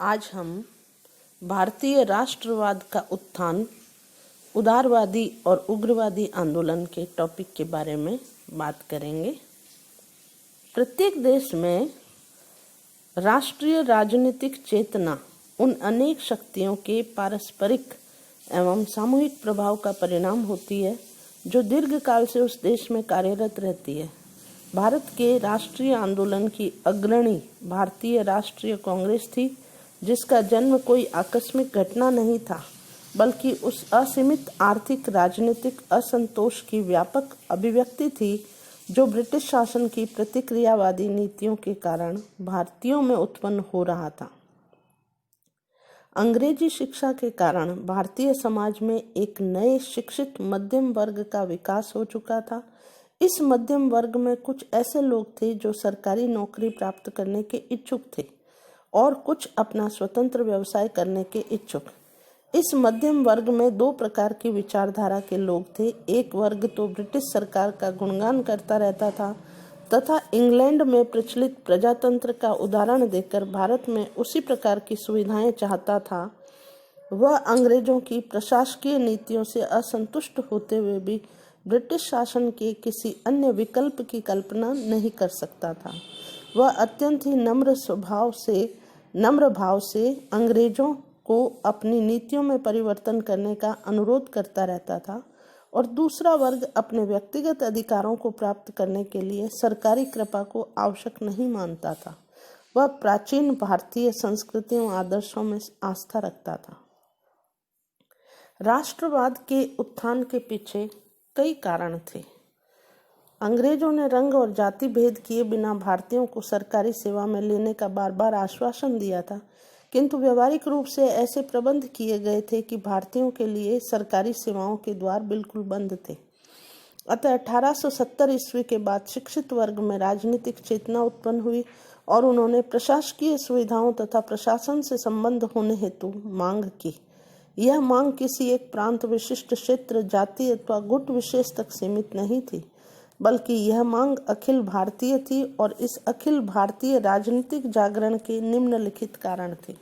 आज हम भारतीय राष्ट्रवाद का उत्थान, उदारवादी और उग्रवादी आंदोलन के टॉपिक के बारे में बात करेंगे। प्रत्येक देश में राष्ट्रीय राजनीतिक चेतना उन अनेक शक्तियों के पारस्परिक एवं सामूहिक प्रभाव का परिणाम होती है जो दीर्घकाल से उस देश में कार्यरत रहती है। भारत के राष्ट्रीय आंदोलन की अग्रणी भारतीय राष्ट्रीय कांग्रेस थी, जिसका जन्म कोई आकस्मिक घटना नहीं था, बल्कि उस असीमित आर्थिक राजनीतिक असंतोष की व्यापक अभिव्यक्ति थी जो ब्रिटिश शासन की प्रतिक्रियावादी नीतियों के कारण भारतीयों में उत्पन्न हो रहा था। अंग्रेजी शिक्षा के कारण भारतीय समाज में एक नए शिक्षित मध्यम वर्ग का विकास हो चुका था। इस मध्यम वर्ग में कुछ ऐसे लोग थे जो सरकारी नौकरी प्राप्त करने के इच्छुक थे और कुछ अपना स्वतंत्र व्यवसाय करने के इच्छुक। इस मध्यम वर्ग में दो प्रकार की विचारधारा के लोग थे। एक वर्ग तो ब्रिटिश सरकार का गुणगान करता रहता था तथा इंग्लैंड में प्रचलित प्रजातंत्र का उदाहरण देकर भारत में उसी प्रकार की सुविधाएं चाहता था। वह अंग्रेजों की प्रशासकीय नीतियों से असंतुष्ट होते हुए भी ब्रिटिश शासन के किसी अन्य विकल्प की कल्पना नहीं कर सकता था। वह अत्यंत ही नम्र भाव से अंग्रेजों को अपनी नीतियों में परिवर्तन करने का अनुरोध करता रहता था और दूसरा वर्ग अपने व्यक्तिगत अधिकारों को प्राप्त करने के लिए सरकारी कृपा को आवश्यक नहीं मानता था। वह प्राचीन भारतीय संस्कृतियों आदर्शों में आस्था रखता था। राष्ट्रवाद के उत्थान के पीछे कई कारण थे। अंग्रेजों ने रंग और जाति भेद किए बिना भारतीयों को सरकारी सेवा में लेने का बार बार आश्वासन दिया था, किंतु व्यवहारिक रूप से ऐसे प्रबंध किए गए थे कि भारतीयों के लिए सरकारी सेवाओं के द्वार बिल्कुल बंद थे। अतः 1870 ईस्वी के बाद शिक्षित वर्ग में राजनीतिक चेतना उत्पन्न हुई और उन्होंने प्रशासकीय सुविधाओं तथा प्रशासन से संबंध होने हेतु मांग की। यह मांग किसी एक प्रांत विशिष्ट क्षेत्र, जाति अथवा गुट विशेष तक सीमित नहीं थी, बल्कि यह मांग अखिल भारतीय थी और इस अखिल भारतीय राजनीतिक जागरण के निम्नलिखित कारण थे।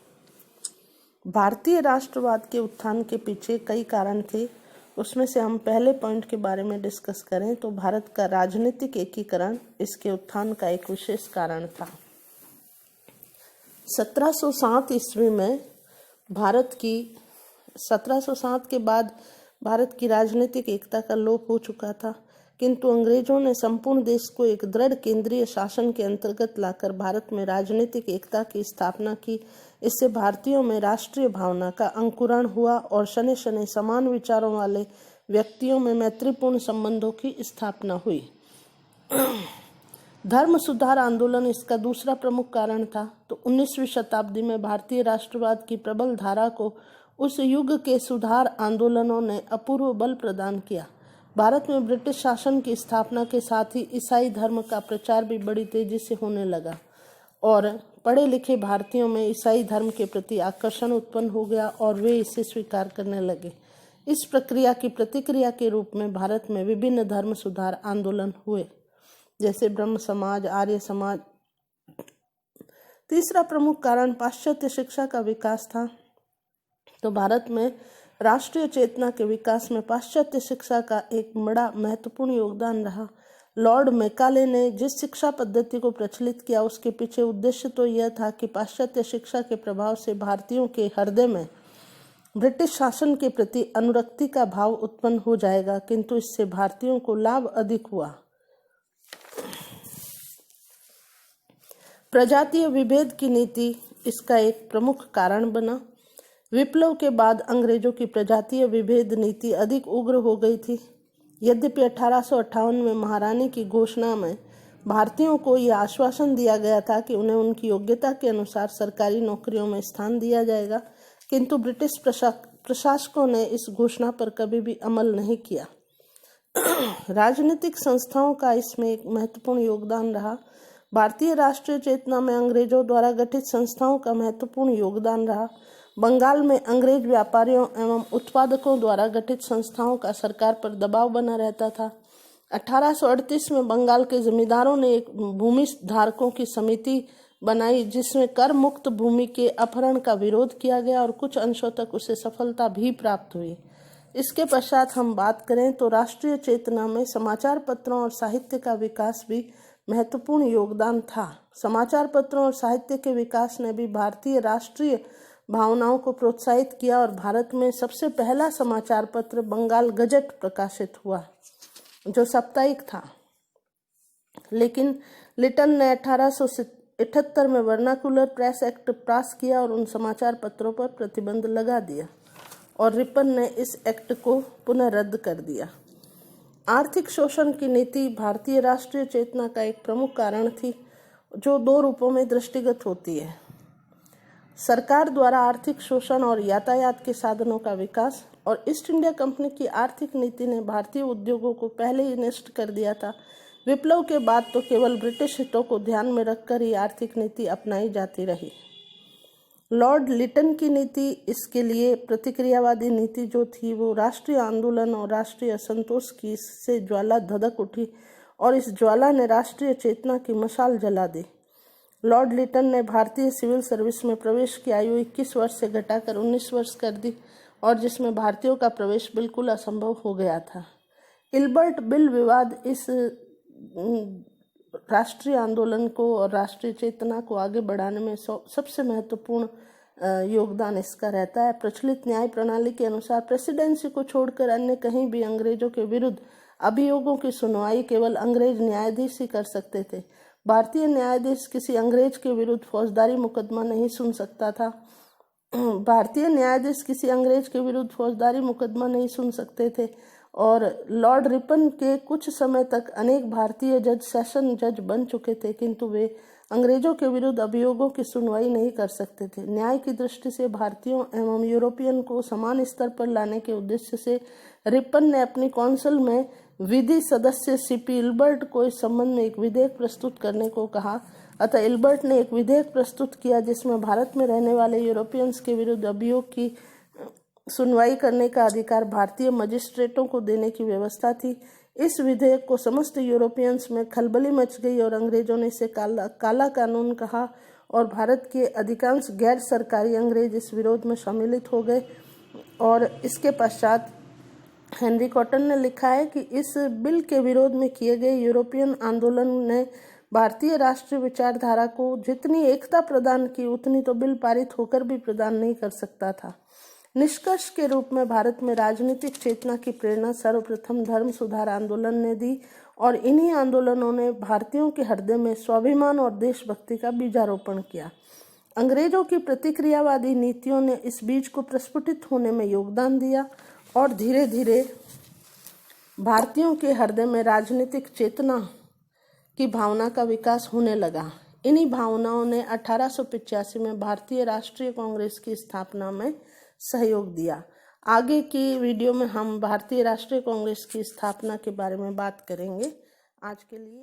भारतीय राष्ट्रवाद के उत्थान के पीछे कई कारण थे। उसमें से हम पहले पॉइंट के बारे में डिस्कस करें तो भारत का राजनीतिक एकीकरण इसके उत्थान का एक विशेष कारण था। 1707 ईस्वी में 1707 के बाद भारत की राजनीतिक एकता का लोप हो चुका था, किंतु अंग्रेजों ने संपूर्ण देश को एक दृढ़ केंद्रीय शासन के अंतर्गत लाकर भारत में राजनीतिक एकता की स्थापना की। इससे भारतीयों में राष्ट्रीय भावना का अंकुरण हुआ और शनै शनै समान विचारों वाले व्यक्तियों में मैत्रीपूर्ण संबंधों की स्थापना हुई। धर्म सुधार आंदोलन इसका दूसरा प्रमुख कारण था। तो 19वीं शताब्दी में भारतीय राष्ट्रवाद की प्रबल धारा को उस युग के सुधार आंदोलनों ने अपूर्व बल प्रदान किया। भारत में ब्रिटिश शासन की स्थापना के साथ ही ईसाई धर्म का प्रचार भी बड़ी तेजी से होने लगा और पढ़े लिखे भारतीयों में ईसाई धर्म के प्रति आकर्षण उत्पन्न हो गया और वे इसे स्वीकार करने लगे। इस प्रक्रिया की प्रतिक्रिया के रूप में भारत में विभिन्न धर्म सुधार आंदोलन हुए, जैसे ब्रह्म समाज, आर्य समाज। तीसरा प्रमुख कारण पाश्चात्य शिक्षा का विकास था। तो भारत में राष्ट्रीय चेतना के विकास में पाश्चात्य शिक्षा का एक बड़ा महत्वपूर्ण योगदान रहा। लॉर्ड मैकाले ने जिस शिक्षा पद्धति को प्रचलित किया उसके पीछे उद्देश्य तो यह था कि पाश्चात्य शिक्षा के प्रभाव से भारतीयों के हृदय में ब्रिटिश शासन के प्रति अनुरक्ति का भाव उत्पन्न हो जाएगा, किंतु इससे भारतीयों को लाभ अधिक हुआ। प्रजातीय विभेद की नीति इसका एक प्रमुख कारण बना। विप्लव के बाद अंग्रेजों की प्रजातीय विभेद नीति अधिक उग्र हो गई थी। यद्यपि 1858 में महारानी की घोषणा में भारतीयों को यह आश्वासन दिया गया था कि उन्हें उनकी योग्यता के अनुसार सरकारी नौकरियों में स्थान दिया जाएगा, किंतु ब्रिटिश प्रशासकों ने इस घोषणा पर कभी भी अमल नहीं किया। राजनीतिक संस्थाओं का इसमें एक महत्वपूर्ण योगदान रहा। भारतीय राष्ट्रीय चेतना में अंग्रेजों द्वारा गठित संस्थाओं का महत्वपूर्ण योगदान रहा। बंगाल में अंग्रेज व्यापारियों एवं उत्पादकों द्वारा गठित संस्थाओं का सरकार पर दबाव बना रहता था। 1838 में बंगाल के जमींदारों ने एक भूमि धारकों की समिति बनाई जिसमें कर मुक्त भूमि के अपहरण का विरोध किया गया और कुछ अंशों तक उसे सफलता भी प्राप्त हुई। इसके पश्चात हम बात करें तो राष्ट्रीय चेतना में समाचार पत्रों और साहित्य का विकास भी महत्वपूर्ण योगदान था। समाचार पत्रों और साहित्य के विकास ने भी भारतीय राष्ट्रीय भावनाओं को प्रोत्साहित किया और भारत में सबसे पहला समाचार पत्र बंगाल गजट प्रकाशित हुआ जो साप्ताहिक था। लेकिन लिटन ने 1878 में वर्नाकुलर प्रेस एक्ट पास किया और उन समाचार पत्रों पर प्रतिबंध लगा दिया और रिपन ने इस एक्ट को पुनः रद्द कर दिया। आर्थिक शोषण की नीति भारतीय राष्ट्रीय चेतना का एक प्रमुख कारण थी जो दो रूपों में दृष्टिगत होती है: सरकार द्वारा आर्थिक शोषण और यातायात के साधनों का विकास। और ईस्ट इंडिया कंपनी की आर्थिक नीति ने भारतीय उद्योगों को पहले ही नष्ट कर दिया था। विप्लव के बाद तो केवल ब्रिटिश हितों को ध्यान में रखकर ही आर्थिक नीति अपनाई जाती रही। लॉर्ड लिटन की नीति, इसके लिए प्रतिक्रियावादी नीति जो थी, वो राष्ट्रीय आंदोलन और राष्ट्रीय असंतोष की से ज्वाला धधक उठी और इस ज्वाला ने राष्ट्रीय चेतना की मशाल जला दी। लॉर्ड लिटन ने भारतीय सिविल सर्विस में प्रवेश की आयु 21 वर्ष से घटाकर 19 वर्ष कर दी और जिसमें भारतीयों का प्रवेश बिल्कुल असंभव हो गया था। इल्बर्ट बिल विवाद इस राष्ट्रीय आंदोलन को और राष्ट्रीय चेतना को आगे बढ़ाने में सबसे महत्वपूर्ण योगदान इसका रहता है। प्रचलित न्याय प्रणाली के अनुसार प्रेसिडेंसी को छोड़कर अन्य कहीं भी अंग्रेजों के विरुद्ध अभियोगों की सुनवाई केवल अंग्रेज न्यायाधीश ही कर सकते थे। भारतीय न्यायाधीश किसी अंग्रेज के विरुद्ध फौजदारी मुकदमा नहीं सुन सकता था। भारतीय न्यायाधीश किसी अंग्रेज के विरुद्ध फौजदारी मुकदमा नहीं सुन सकते थे और लॉर्ड रिपन के कुछ समय तक अनेक भारतीय जज सेशन जज बन चुके थे, किंतु वे अंग्रेजों के विरुद्ध अभियोगों की सुनवाई नहीं कर सकते थे। न्याय की दृष्टि से भारतीयों एवं यूरोपियन को समान स्तर पर लाने के उद्देश्य से रिपन ने अपनी काउंसिल में विधि सदस्य सीपी इल्बर्ट को इस संबंध में एक विधेयक प्रस्तुत करने को कहा। अतः इल्बर्ट ने एक विधेयक प्रस्तुत किया जिसमें भारत में रहने वाले यूरोपियंस के विरुद्ध अभियोग की सुनवाई करने का अधिकार भारतीय मजिस्ट्रेटों को देने की व्यवस्था थी। इस विधेयक को समस्त यूरोपियंस में खलबली मच गई और अंग्रेजों ने इसे काला कानून कहा और भारत के अधिकांश गैर सरकारी अंग्रेज इस विरोध में सम्मिलित हो गए। और इसके पश्चात हेनरी कॉटन ने लिखा है कि इस बिल के विरोध में किए गए यूरोपियन आंदोलन ने भारतीय राष्ट्रीय विचारधारा को जितनी एकता प्रदान की उतनी तो बिल पारित होकर भी प्रदान नहीं कर सकता था। निष्कर्ष के रूप में भारत में राजनीतिक चेतना की प्रेरणा सर्वप्रथम धर्म सुधार आंदोलन ने दी और इन्हीं आंदोलनों ने भारतीयों के हृदय में स्वाभिमान और देशभक्ति का बीजारोपण किया। अंग्रेजों की प्रतिक्रियावादी नीतियों ने इस बीज को प्रस्फुटित होने में योगदान दिया और धीरे धीरे भारतीयों के हृदय में राजनीतिक चेतना की भावना का विकास होने लगा। इन्हीं भावनाओं ने 1885 में भारतीय राष्ट्रीय कांग्रेस की स्थापना में सहयोग दिया। आगे की वीडियो में हम भारतीय राष्ट्रीय कांग्रेस की स्थापना के बारे में बात करेंगे। आज के लिए